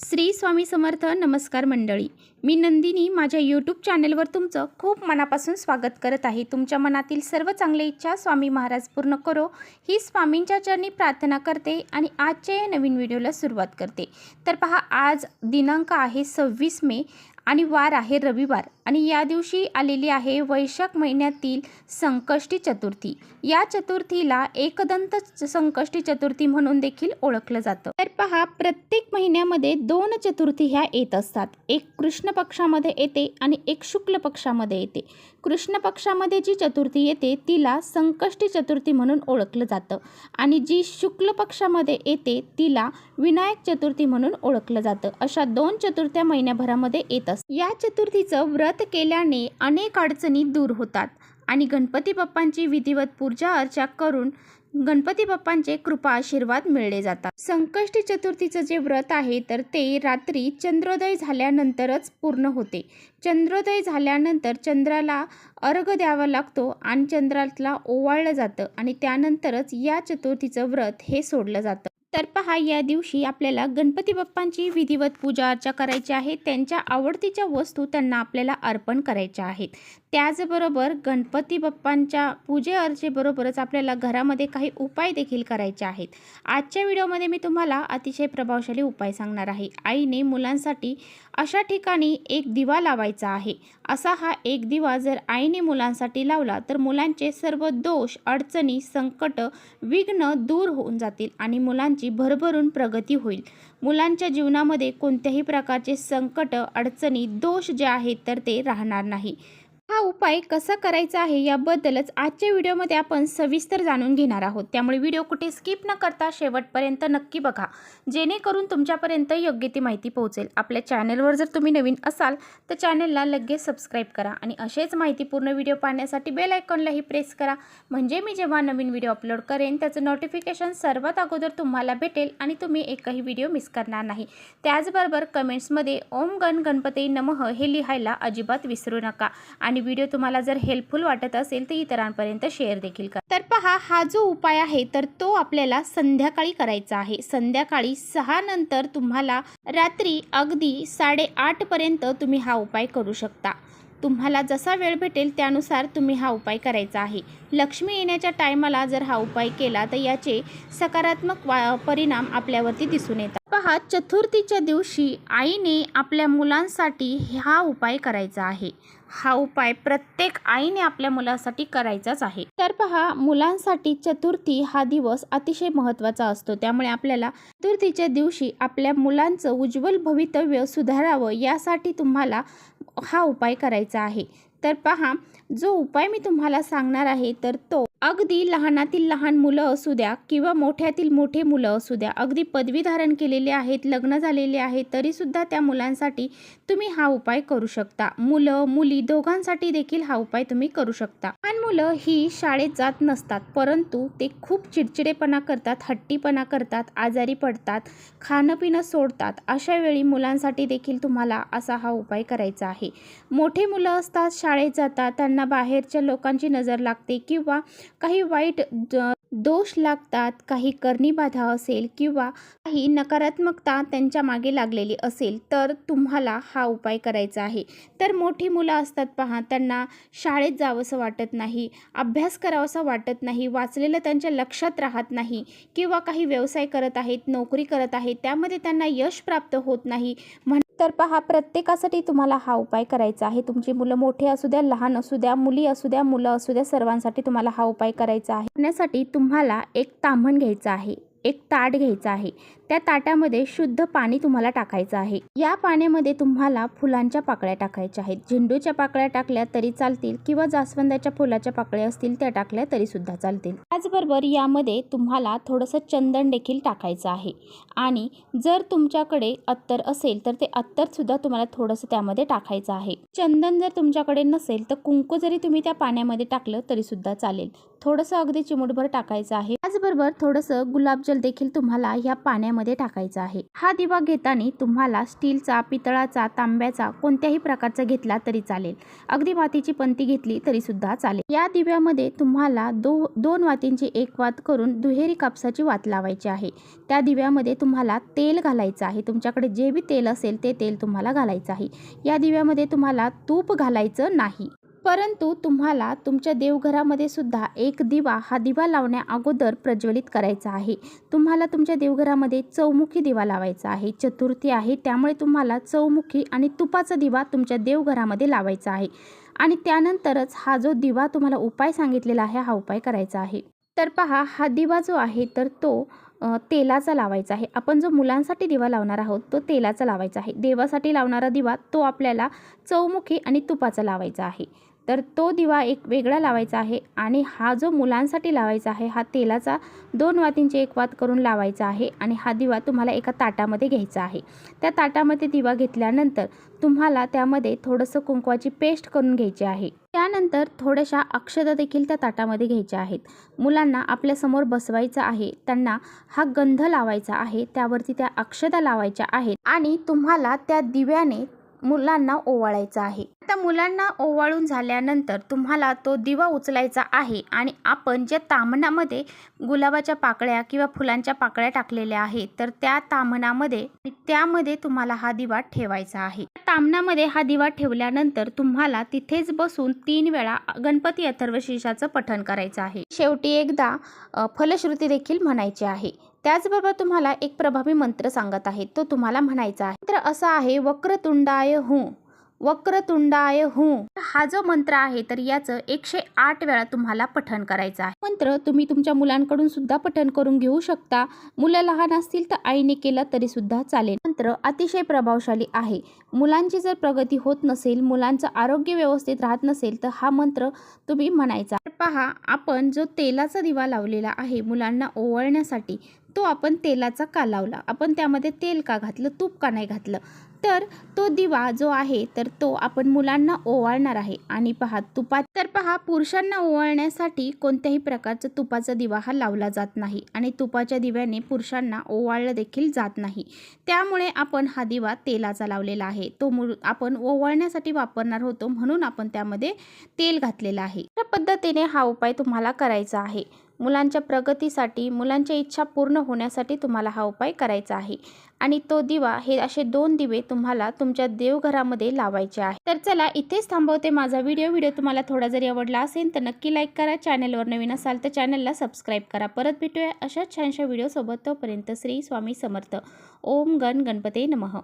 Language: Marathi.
श्री स्वामी समर्थ. नमस्कार मंडळी, मी नंदिनी माझ्या यूट्यूब चॅनलवर तुमचं खूप मनापासून स्वागत करत आहे. तुमच्या मनातील सर्व चांगल्या इच्छा स्वामी महाराज पूर्ण करो ही स्वामींच्या चरणी प्रार्थना करते आणि आजच्या या नवीन व्हिडिओला सुरुवात करते. तर पहा, आज दिनांक आहे 26 मे आणि वार आहे रविवार आणि या दिवशी आलेली आहे वैशाख महिन्यातील संकष्टी चतुर्थी. या चतुर्थीला एकदंत संकष्टी चतुर्थी म्हणून देखील ओळखलं जातं. तर पहा, प्रत्येक महिन्यामध्ये दोन चतुर्थी ह्या येत असतात. एक कृष्ण पक्षामध्ये येते आणि एक शुक्ल पक्षामध्ये येते. कृष्ण पक्षामध्ये जी चतुर्थी येते तिला संकष्टी चतुर्थी म्हणून ओळखलं जातं आणि जी शुक्ल पक्षामध्ये येते तिला विनायक चतुर्थी म्हणून ओळखलं जातं. अशा दोन चतुर्थ्या महिन्याभरामध्ये येत असतात. या चतुर्थीचं व्रत केल्याने अनेक अडचणी दूर होतात आणि गणपती बाप्पांची विधिवत पूजा अर्चा करून गणपती बाप्पांचे कृपा आशीर्वाद मिळले जातात. संकष्टी चतुर्थीचं जे व्रत आहे तर ते रात्री चंद्रोदय झाल्यानंतरच पूर्ण होते. चंद्रोदय झाल्यानंतर चंद्राला अर्घ्य द्यावा लागतो आणि चंद्राला ओवाळलं जातं आणि त्यानंतरच या चतुर्थीचं व्रत हे सोडलं जातं. तर पहा, या दिवशी आपल्याला गणपती बाप्पांची विधिवत पूजा अर्चा करायची आहे. त्यांच्या आवडतीच्या वस्तू त्यांना आपल्याला अर्पण करायच्या आहेत. त्याचबरोबर गणपती बाप्पांच्या पूजे अर्चेबरोबरच आपल्याला घरामध्ये काही उपाय देखील करायचे आहेत. आजच्या व्हिडिओमध्ये मी तुम्हाला अतिशय प्रभावशाली उपाय सांगणार आहे. आईने मुलांसाठी अशा ठिकाणी एक दिवा लावायचा आहे. असा हा एक दिवा जर आईने मुलांसाठी लावला तर मुलांचे सर्व दोष, अडचणी, संकट, विघ्न दूर होऊन जातील आणि मुलांची भरभरून प्रगती होईल. मुलांच्या जीवनामध्ये कोणत्याही प्रकारचे संकट, अडचणी, दोष जे आहेत तर ते राहणार नाही. हा उपाय कसा करायचा आहे याबद्दलच आजच्या व्हिडिओमध्ये आपण सविस्तर जाणून घेणार आहोत. त्यामुळे व्हिडिओ कुठे स्किप न करता शेवटपर्यंत नक्की बघा, जेणेकरून तुमच्यापर्यंत योग्य ती माहिती पोहोचेल. आपल्या चॅनलवर जर तुम्ही नवीन असाल तर चॅनलला लगेच सबस्क्राईब करा आणि असेच माहितीपूर्ण व्हिडिओ पाहण्यासाठी बेल आयकॉनलाही प्रेस करा, म्हणजे मी जेव्हा नवीन व्हिडिओ अपलोड करेन त्याचं नोटिफिकेशन सर्वात अगोदर तुम्हाला भेटेल आणि तुम्ही एकही व्हिडिओ मिस करणार नाही. त्याचबरोबर कमेंट्समध्ये ओम गण गणपती नमः हे लिहायला अजिबात विसरू नका आणि व्हिडिओ तुम्हाला जर हेल्पफुल वाटत असेल तर इतरांपर्यंत शेअर देखील करा. तर पहा, हा जो उपाय आहे तर तो आपल्याला संध्याकाळी करायचा आहे. संध्याकाळी 6 नंतर तुम्हाला रात्री अगदी 8:30 पर्यंत तुम्ही हा उपाय करू शकता. तुम्हाला जसा वेळ भेटेल त्यानुसार तुम्ही हा उपाय करायचा आहे. लक्ष्मी येण्याच्या टायमाला जर हा उपाय केला तर याचे सकारात्मक परिणाम आपल्यावरती दिसून येतात. पहा, चतुर्थीच्या दिवशी आईने आपल्या मुलांसाठी हा उपाय करायचा आहे. हा उपाय प्रत्येक आईने आपल्या मुलासाठी करायचाच आहे. तर पहा, मुलांसाठी चतुर्थी हा दिवस अतिशय महत्त्वाचा असतो. त्यामुळे आपल्याला चतुर्थीच्या दिवशी आपल्या मुलांचं उज्ज्वल भवितव्य सुधारावं यासाठी तुम्हाला हा उपाय करायचा आहे. तर पहा, जो उपाय मी तुम्हाला सांगणार आहे तर तो अगदी लहानातील लहान मुलं असू द्या किंवा मोठ्यातील मोठे मुलं असू द्या, अगदी पदवी धारण केलेले आहेत, लग्न झालेले आहेत, तरीसुद्धा त्या मुलांसाठी तुम्ही हा उपाय करू शकता. मुलं मुली दोघांसाठी देखील हा उपाय तुम्ही करू शकता. लहान मुलं ही शाळेत जात नसतात, परंतु ते खूप चिडचिडेपणा करतात, हट्टीपणा करतात, आजारी पडतात, खाणं पिणं सोडतात. अशा वेळी मुलांसाठी देखील तुम्हाला असा हा उपाय करायचा आहे. मोठे मुलं असतात, शाळेत जातात, त्यांना बाहेरच्या लोकांची नजर लागते किंवा काही वाईट दोष लागतात, काही करणीबाधा असेल किंवा काही नकारात्मकता त्यांच्या मागे लागलेली असेल तर तुम्हाला हा उपाय करायचा आहे. तर मोठी मुलं असतात पहा, त्यांना शाळेत जावंसं वाटत नाही, अभ्यास करावासा वाटत नाही, वाचलेलं त्यांच्या लक्षात राहत नाही किंवा काही व्यवसाय करत आहेत, नोकरी करत आहेत, त्यामध्ये त्यांना यश प्राप्त होत नाही. तर पहा, प्रत्येकासाठी तुम्हाला हा उपाय करायचा आहे. तुमची मुलं मोठे असू द्या, लहान असू द्या, मुली असू द्या, मुलं असू द्या, सर्वांसाठी तुम्हाला हा उपाय करायचा आहे. त्यासाठी तुम्हाला एक ताम्हण घ्यायचं आहे, एक ताट घ्यायचं आहे. त्या ताटामध्ये शुद्ध पाणी तुम्हाला टाकायचं आहे. या पाण्यामध्ये तुम्हाला फुलांच्या पाकळ्या टाकायच्या आहेत. झेंडूच्या पाकळ्या टाकल्या तरी चालतील किंवा जास्वंदाच्या फुलाच्या पाकळ्या असतील त्या टाकल्या तरी सुद्धा चालतील. त्याचबरोबर यामध्ये तुम्हाला थोडंसं चंदन देखील टाकायचं आहे आणि जर तुमच्याकडे अत्तर असेल तर ते अत्तर सुद्धा तुम्हाला थोडंसं त्यामध्ये टाकायचं आहे. चंदन जर तुमच्याकडे नसेल तर कुंकू जरी तुम्ही त्या पाण्यामध्ये टाकलं तरी सुद्धा चालेल. थोडंसं अगदी चिमूटभर टाकायचं आहे. त्याचबरोबर थोडंसं गुलाबजल जल देखील तुम्हाला ह्या पाण्यामध्ये टाकायचा आहे। हा दिवा घेताना तुम्हाला स्टीलचा, पितळाचा, तांब्याचा कोणत्याही प्रकारचा घेतला तरी चालेल, अगदी मातीची पंती घेतली तरी सुद्धा चालेल। या दिव्यामध्ये तुम्हाला दोन वातींची एक वात करून दुहेरी कापसाची वात लावायची आहे। त्या दिव्यामध्ये तुम्हाला तेल घालायचं आहे, तुमच्याकडे जे बी तेल असेल ते तेल तुम्हाला घालायचं आहे। या दिव्यामध्ये तुम्हाला तूप घालायचं नाही, परंतु तुम्हाला तुमच्या देवघरामध्ये सुद्धा एक दिवा हा दिवा लावण्या अगोदर प्रज्वलित करायचा आहे। तुम्हाला तुमच्या देवघरामध्ये चौमुखी दिवा लावायचा आहे। चतुर्थी आहे, त्यामुळे तुम्हाला चौमुखी आणि तुपाचा दिवा तुमच्या देवघरामध्ये लावायचा आहे आणि त्यानंतरच हा जो दिवा तुम्हाला उपाय सांगितलेला आहे हा उपाय करायचा आहे। तर पहा, हा दिवा जो आहे तर तो तेलाचा लावायचा आहे। आपण जो मुलांसाठी दिवा लावणार आहोत तो तेलाचा लावायचा आहे। देवासाठी लावणारा दिवा तो आपल्याला चौमुखी आणि तुपाचा लावायचा आहे। तर तो दिवा एक वेगळा लावायचा आहे आणि हा जो मुलांसाठी लावायचा आहे हा तेलाचा 2 वातींची एक वात करून लावायचा आहे आणि हा दिवा तुम्हाला एका ताटामध्ये घ्यायचा आहे। त्या ताटामध्ये दिवा घेतल्यानंतर तुम्हाला त्यामध्ये थोडंसं कुंकवाची पेस्ट करून घ्यायची आहे। त्यानंतर थोड्याशा अक्षता देखील त्या ताटामध्ये घ्यायच्या आहेत। मुलांना आपल्यासमोर बसवायचं आहे, त्यांना हा गंध लावायचा आहे, त्यावरती त्या अक्षता लावायच्या आहेत आणि तुम्हाला त्या दिव्याने मुलांना ओवाळायचं आहे। आता मुलांना ओवाळून झाल्यानंतर तुम्हाला तो दिवा उचलायचा आहे आणि आपण ज्या ताम्हणामध्ये गुलाबाच्या पाकळ्या किंवा फुलांच्या पाकळ्या टाकलेल्या आहेत तर त्या त्यामध्ये तुम्हाला हा दिवा ठेवायचा आहे। ताम्हणामध्ये हा दिवा ठेवल्यानंतर तुम्हाला तिथेच बसून 3 वेळा गणपती अथर्वशीर्षाचं पठण करायचं आहे। शेवटी एकदा फलश्रुती देखील म्हणायची आहे। त्याचबरोबर तुम्हाला एक प्रभावी मंत्र सांगत आहे, तो तुम्हाला म्हणायचा आहे। मंत्र असा आहे, वक्रतुंडाय हूं वक्रतुंडाय हूं। हा जो मंत्र आहे तर याचं 108 वेळा तुम्हाला पठण करायचं आहे। मंत्र तुम्ही तुमच्या मुलांकडून सुद्धा पठण करून घेऊ शकता। मुलं लहान असतील तर आईने केला तरी सुद्धा चालेल। मंत्र अतिशय प्रभावशाली आहे। मुलांची जर प्रगती होत नसेल, मुलांचं आरोग्य व्यवस्थित राहत नसेल तर हा मंत्र तुम्ही म्हणायचा। पहा, आपण जो तेलाचा दिवा लावलेला आहे मुलांना ओवाळण्यासाठी तो आपण तेलाचा का लावला, आपण त्यामध्ये तेल का घातलं, तूप का नाही घातलं, तर तो दिवा जो आहे तर तो आपण मुलांना ओवाळणार आहे। आणि पहा, पुरुषांना ओवाळण्यासाठी कोणत्याही प्रकारचा तुपाचा दिवा हा लावला जात नाही आणि तुपाच्या दिव्याने पुरुषांना ओवाळलं देखील जात नाही। त्यामुळे आपण हा दिवा तेलाचा लावलेला आहे, तो आपण ओवाळण्यासाठी वापरणार होतो म्हणून आपण त्यामध्ये तेल घातलेलं आहे। त्या पद्धतीने हा उपाय तुम्हाला करायचा आहे। मुलांच्या प्रगतीसाठी, मुलांच्या इच्छा पूर्ण होण्यासाठी तुम्हाला हा उपाय करायचा आहे आणि तो दिवा हे असे 2 दिवे तुम्हाला तुमच्या देवघरामध्ये लावायचे आहे। तर चला, इथेच थांबवते माझा व्हिडिओ तुम्हाला थोडा जरी आवडला असेल तर नक्की लाईक करा। चॅनलवर नवीन असाल तर चॅनलला सबस्क्राईब करा। परत भेटूया अशा छानशा व्हिडिओ सोबत, तोपर्यंत श्री स्वामी समर्थ। ओम गण गणपते नमः।